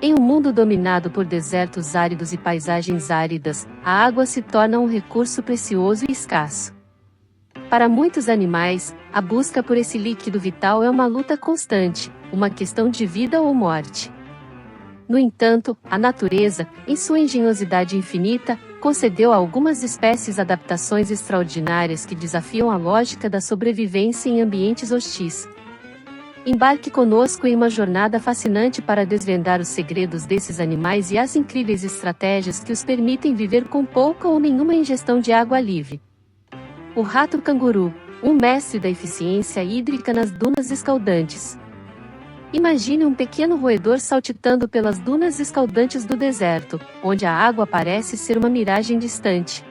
Em um mundo dominado por desertos áridos e paisagens áridas, a água se torna um recurso precioso e escasso. Para muitos animais, a busca por esse líquido vital é uma luta constante, uma questão de vida ou morte. No entanto, a natureza, em sua engenhosidade infinita, concedeu a algumas espécies adaptações extraordinárias que desafiam a lógica da sobrevivência em ambientes hostis. Embarque conosco em uma jornada fascinante para desvendar os segredos desses animais e as incríveis estratégias que os permitem viver com pouca ou nenhuma ingestão de água livre. O rato canguru, um mestre da eficiência hídrica nas dunas escaldantes. Imagine um pequeno roedor saltitando pelas dunas escaldantes do deserto, onde a água parece ser uma miragem distante.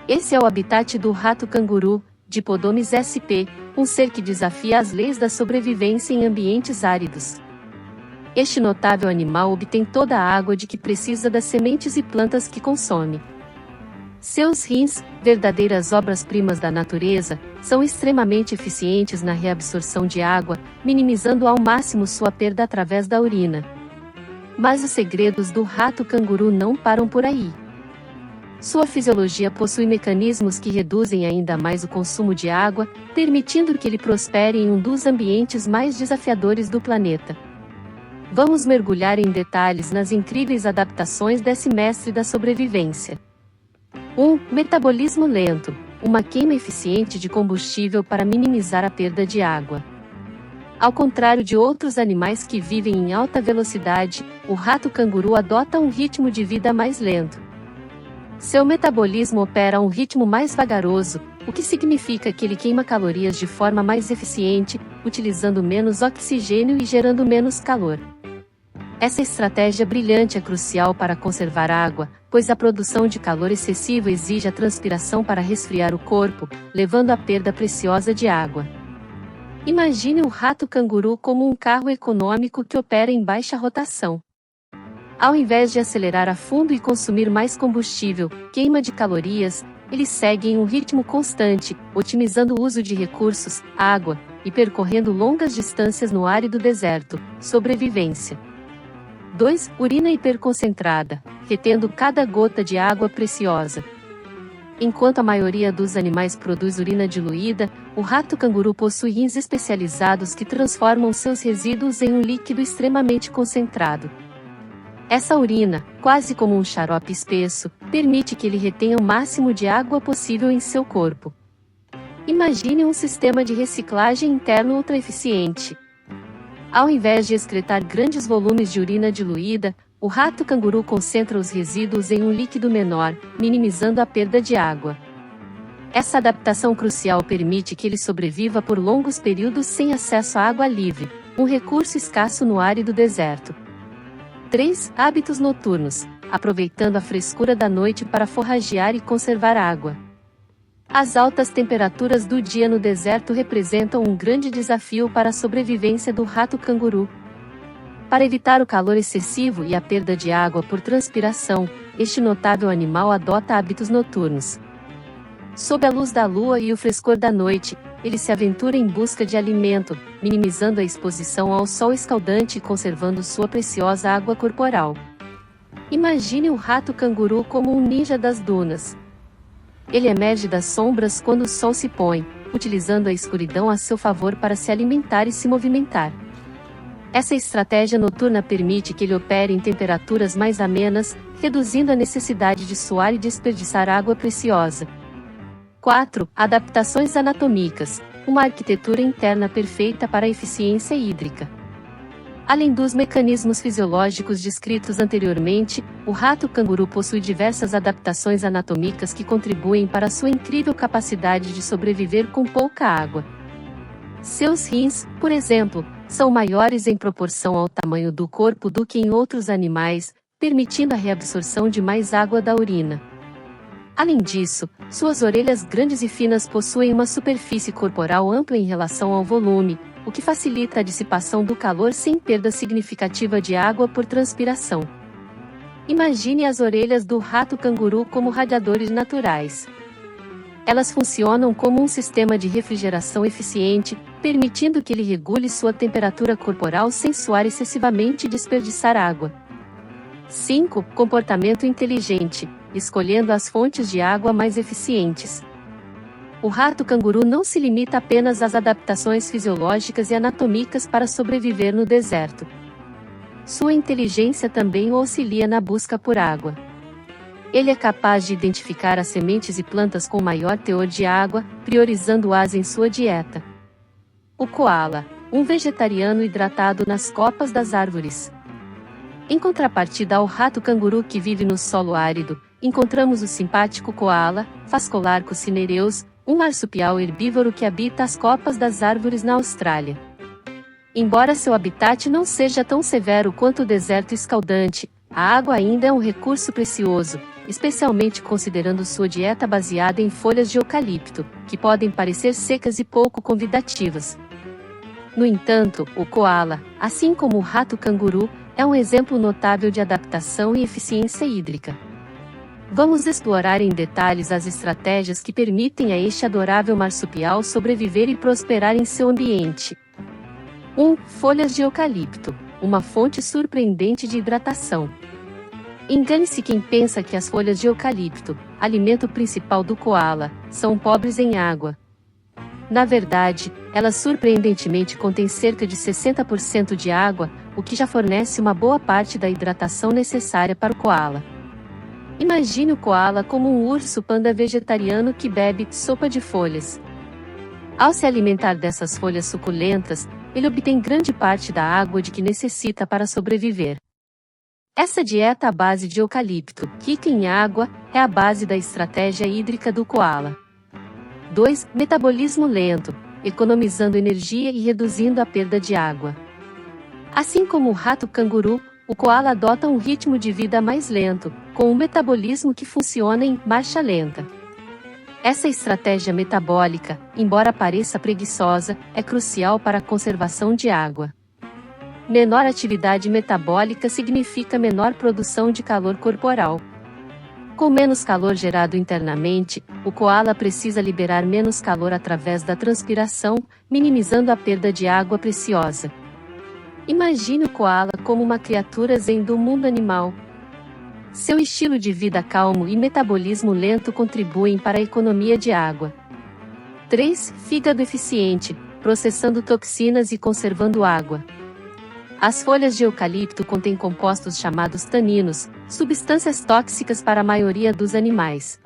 Esse é o habitat do rato canguru, Dipodomys sp, um ser que desafia as leis da sobrevivência em ambientes áridos. Este notável animal obtém toda a água de que precisa das sementes e plantas que consome. Seus rins, verdadeiras obras-primas da natureza, são extremamente eficientes na reabsorção de água, minimizando ao máximo sua perda através da urina. Mas os segredos do rato canguru não param por aí. Sua fisiologia possui mecanismos que reduzem ainda mais o consumo de água, permitindo que ele prospere em um dos ambientes mais desafiadores do planeta. Vamos mergulhar em detalhes nas incríveis adaptações desse mestre da sobrevivência. 1. Metabolismo lento, uma queima eficiente de combustível para minimizar a perda de água. Ao contrário de outros animais que vivem em alta velocidade, o rato canguru adota um ritmo de vida mais lento. Seu metabolismo opera a um ritmo mais vagaroso, o que significa que ele queima calorias de forma mais eficiente, utilizando menos oxigênio e gerando menos calor. Essa estratégia brilhante é crucial para conservar água, pois a produção de calor excessivo exige a transpiração para resfriar o corpo, levando à perda preciosa de água. Imagine o rato canguru como um carro econômico que opera em baixa rotação. Ao invés de acelerar a fundo e consumir mais combustível, queima de calorias, ele segue em um ritmo constante, otimizando o uso de recursos, água, e percorrendo longas distâncias no árido deserto. Sobrevivência. 2. Urina hiperconcentrada, retendo cada gota de água preciosa. Enquanto a maioria dos animais produz urina diluída, o rato canguru possui rins especializados que transformam seus resíduos em um líquido extremamente concentrado. Essa urina, quase como um xarope espesso, permite que ele retenha o máximo de água possível em seu corpo. Imagine um sistema de reciclagem interno ultra eficiente. Ao invés de excretar grandes volumes de urina diluída, o rato canguru concentra os resíduos em um líquido menor, minimizando a perda de água. Essa adaptação crucial permite que ele sobreviva por longos períodos sem acesso à água livre, um recurso escasso no árido deserto. 3. Hábitos noturnos, aproveitando a frescura da noite para forragear e conservar água. As altas temperaturas do dia no deserto representam um grande desafio para a sobrevivência do rato canguru. Para evitar o calor excessivo e a perda de água por transpiração, este notável animal adota hábitos noturnos. Sob a luz da lua e o frescor da noite, ele se aventura em busca de alimento, minimizando a exposição ao sol escaldante e conservando sua preciosa água corporal. Imagine o rato canguru como um ninja das dunas. Ele emerge das sombras quando o sol se põe, utilizando a escuridão a seu favor para se alimentar e se movimentar. Essa estratégia noturna permite que ele opere em temperaturas mais amenas, reduzindo a necessidade de suar e desperdiçar água preciosa. 4. Adaptações anatômicas, uma arquitetura interna perfeita para a eficiência hídrica. Além dos mecanismos fisiológicos descritos anteriormente, o rato canguru possui diversas adaptações anatômicas que contribuem para sua incrível capacidade de sobreviver com pouca água. Seus rins, por exemplo, são maiores em proporção ao tamanho do corpo do que em outros animais, permitindo a reabsorção de mais água da urina. Além disso, suas orelhas grandes e finas possuem uma superfície corporal ampla em relação ao volume, o que facilita a dissipação do calor sem perda significativa de água por transpiração. Imagine as orelhas do rato canguru como radiadores naturais. Elas funcionam como um sistema de refrigeração eficiente, permitindo que ele regule sua temperatura corporal sem suar excessivamente e desperdiçar água. 5. Comportamento inteligente, escolhendo as fontes de água mais eficientes. O rato canguru não se limita apenas às adaptações fisiológicas e anatômicas para sobreviver no deserto. Sua inteligência também o auxilia na busca por água. Ele é capaz de identificar as sementes e plantas com maior teor de água, priorizando-as em sua dieta. O coala, um vegetariano hidratado nas copas das árvores. Em contrapartida ao rato canguru que vive no solo árido, encontramos o simpático coala, Phascolarctos cinereus, um marsupial herbívoro que habita as copas das árvores na Austrália. Embora seu habitat não seja tão severo quanto o deserto escaldante, a água ainda é um recurso precioso, especialmente considerando sua dieta baseada em folhas de eucalipto, que podem parecer secas e pouco convidativas. No entanto, o coala, assim como o rato canguru, é um exemplo notável de adaptação e eficiência hídrica. Vamos explorar em detalhes as estratégias que permitem a este adorável marsupial sobreviver e prosperar em seu ambiente. 1. Folhas de eucalipto, uma fonte surpreendente de hidratação. Engane-se quem pensa que as folhas de eucalipto, alimento principal do coala, são pobres em água. Na verdade, elas surpreendentemente contêm cerca de 60% de água, o que já fornece uma boa parte da hidratação necessária para o coala. Imagine o coala como um urso panda vegetariano que bebe sopa de folhas. Ao se alimentar dessas folhas suculentas, ele obtém grande parte da água de que necessita para sobreviver. Essa dieta à base de eucalipto, rica em água, é a base da estratégia hídrica do coala. 2. Metabolismo lento, economizando energia e reduzindo a perda de água. Assim como o rato canguru, o coala adota um ritmo de vida mais lento, com um metabolismo que funciona em marcha lenta. Essa estratégia metabólica, embora pareça preguiçosa, é crucial para a conservação de água. Menor atividade metabólica significa menor produção de calor corporal. Com menos calor gerado internamente, o coala precisa liberar menos calor através da transpiração, minimizando a perda de água preciosa. Imagine o coala como uma criatura zen do mundo animal. Seu estilo de vida calmo e metabolismo lento contribuem para a economia de água. 3. Fígado eficiente, processando toxinas e conservando água. As folhas de eucalipto contêm compostos chamados taninos, substâncias tóxicas para a maioria dos animais.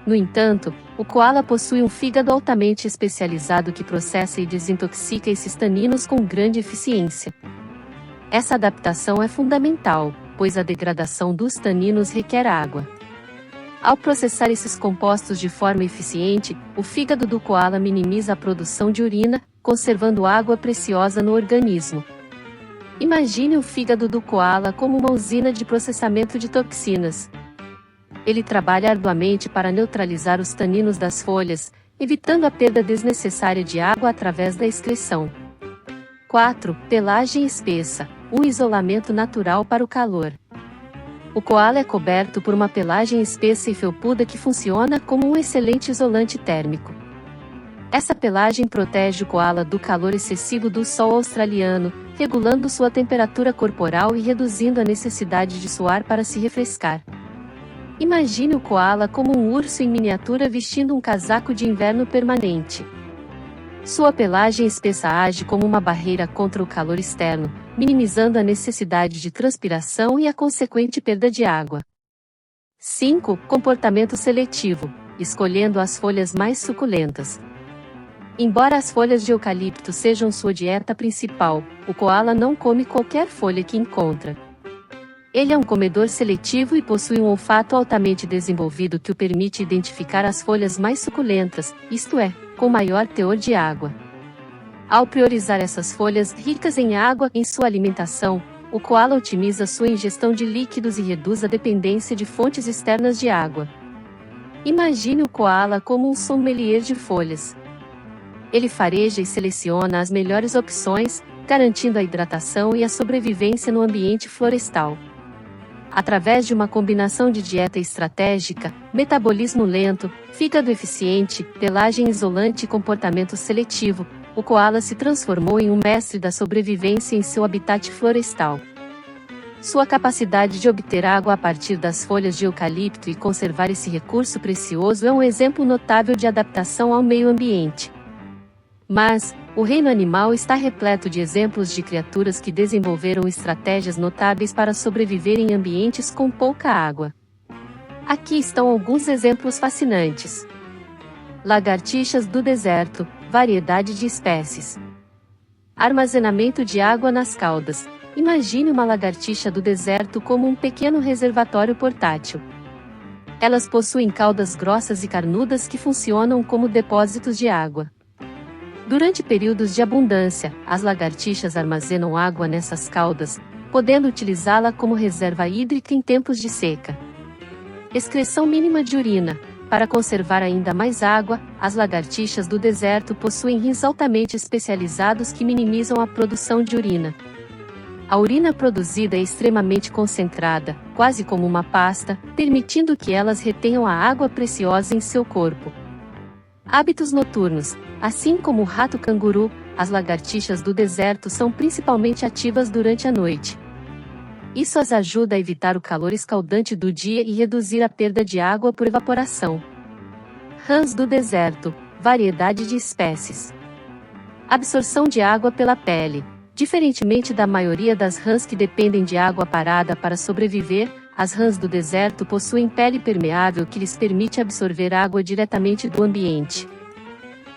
No entanto, o coala possui um fígado altamente especializado que processa e desintoxica esses taninos com grande eficiência. Essa adaptação é fundamental, pois a degradação dos taninos requer água. Ao processar esses compostos de forma eficiente, o fígado do coala minimiza a produção de urina, conservando água preciosa no organismo. Imagine o fígado do coala como uma usina de processamento de toxinas. Ele trabalha arduamente para neutralizar os taninos das folhas, evitando a perda desnecessária de água através da excreção. 4. Pelagem espessa, um isolamento natural para o calor. O coala é coberto por uma pelagem espessa e felpuda que funciona como um excelente isolante térmico. Essa pelagem protege o coala do calor excessivo do sol australiano, regulando sua temperatura corporal e reduzindo a necessidade de suar para se refrescar. Imagine o coala como um urso em miniatura vestindo um casaco de inverno permanente. Sua pelagem espessa age como uma barreira contra o calor externo, minimizando a necessidade de transpiração e a consequente perda de água. 5. Comportamento seletivo, escolhendo as folhas mais suculentas. Embora as folhas de eucalipto sejam sua dieta principal, o coala não come qualquer folha que encontra. Ele é um comedor seletivo e possui um olfato altamente desenvolvido que o permite identificar as folhas mais suculentas, isto é, com maior teor de água. Ao priorizar essas folhas ricas em água em sua alimentação, o coala otimiza sua ingestão de líquidos e reduz a dependência de fontes externas de água. Imagine o coala como um sommelier de folhas. Ele fareja e seleciona as melhores opções, garantindo a hidratação e a sobrevivência no ambiente florestal. Através de uma combinação de dieta estratégica, metabolismo lento, fígado eficiente, pelagem isolante e comportamento seletivo, o coala se transformou em um mestre da sobrevivência em seu habitat florestal. Sua capacidade de obter água a partir das folhas de eucalipto e conservar esse recurso precioso é um exemplo notável de adaptação ao meio ambiente. Mas, o reino animal está repleto de exemplos de criaturas que desenvolveram estratégias notáveis para sobreviver em ambientes com pouca água. Aqui estão alguns exemplos fascinantes. Lagartixas do deserto, variedade de espécies. Armazenamento de água nas caudas. Imagine uma lagartixa do deserto como um pequeno reservatório portátil. Elas possuem caudas grossas e carnudas que funcionam como depósitos de água. Durante períodos de abundância, as lagartixas armazenam água nessas caudas, podendo utilizá-la como reserva hídrica em tempos de seca. Excreção mínima de urina. Para conservar ainda mais água, as lagartixas do deserto possuem rins altamente especializados que minimizam a produção de urina. A urina produzida é extremamente concentrada, quase como uma pasta, permitindo que elas retenham a água preciosa em seu corpo. Hábitos noturnos. Assim como o rato-canguru, as lagartixas do deserto são principalmente ativas durante a noite. Isso as ajuda a evitar o calor escaldante do dia e reduzir a perda de água por evaporação. Rãs do deserto, variedade de espécies. Absorção de água pela pele. Diferentemente da maioria das rãs que dependem de água parada para sobreviver, as rãs do deserto possuem pele permeável que lhes permite absorver água diretamente do ambiente.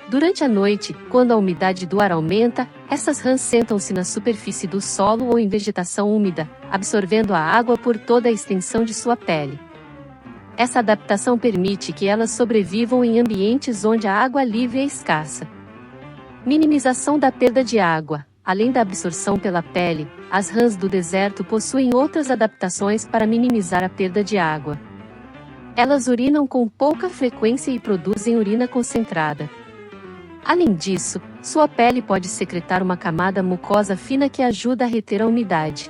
Durante a noite, quando a umidade do ar aumenta, essas rãs sentam-se na superfície do solo ou em vegetação úmida, absorvendo a água por toda a extensão de sua pele. Essa adaptação permite que elas sobrevivam em ambientes onde a água livre é escassa. Minimização da perda de água. Além da absorção pela pele, as rãs do deserto possuem outras adaptações para minimizar a perda de água. Elas urinam com pouca frequência e produzem urina concentrada. Além disso, sua pele pode secretar uma camada mucosa fina que ajuda a reter a umidade.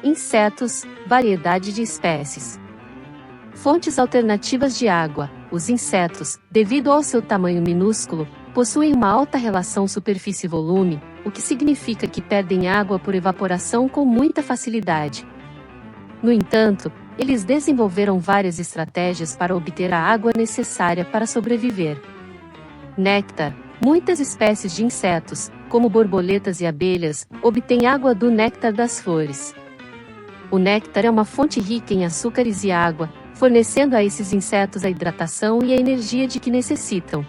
Insetos, variedade de espécies. Fontes alternativas de água. Os insetos, devido ao seu tamanho minúsculo, possuem uma alta relação superfície-volume, o que significa que perdem água por evaporação com muita facilidade. No entanto, eles desenvolveram várias estratégias para obter a água necessária para sobreviver. Néctar. Muitas espécies de insetos, como borboletas e abelhas, obtêm água do néctar das flores. O néctar é uma fonte rica em açúcares e água, fornecendo a esses insetos a hidratação e a energia de que necessitam.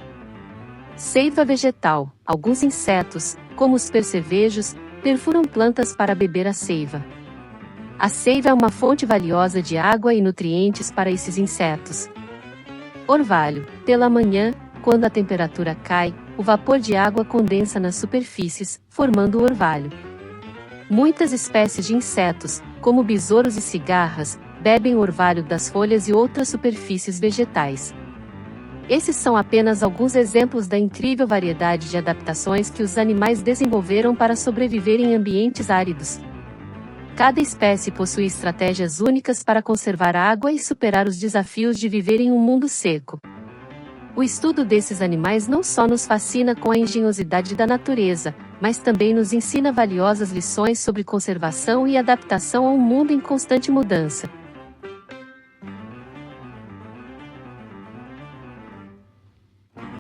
Seiva vegetal. Alguns insetos, como os percevejos, perfuram plantas para beber a seiva. A seiva é uma fonte valiosa de água e nutrientes para esses insetos. Orvalho. Pela manhã, quando a temperatura cai, o vapor de água condensa nas superfícies, formando o orvalho. Muitas espécies de insetos, como besouros e cigarras, bebem o orvalho das folhas e outras superfícies vegetais. Esses são apenas alguns exemplos da incrível variedade de adaptações que os animais desenvolveram para sobreviver em ambientes áridos. Cada espécie possui estratégias únicas para conservar água e superar os desafios de viver em um mundo seco. O estudo desses animais não só nos fascina com a engenhosidade da natureza, mas também nos ensina valiosas lições sobre conservação e adaptação a um mundo em constante mudança.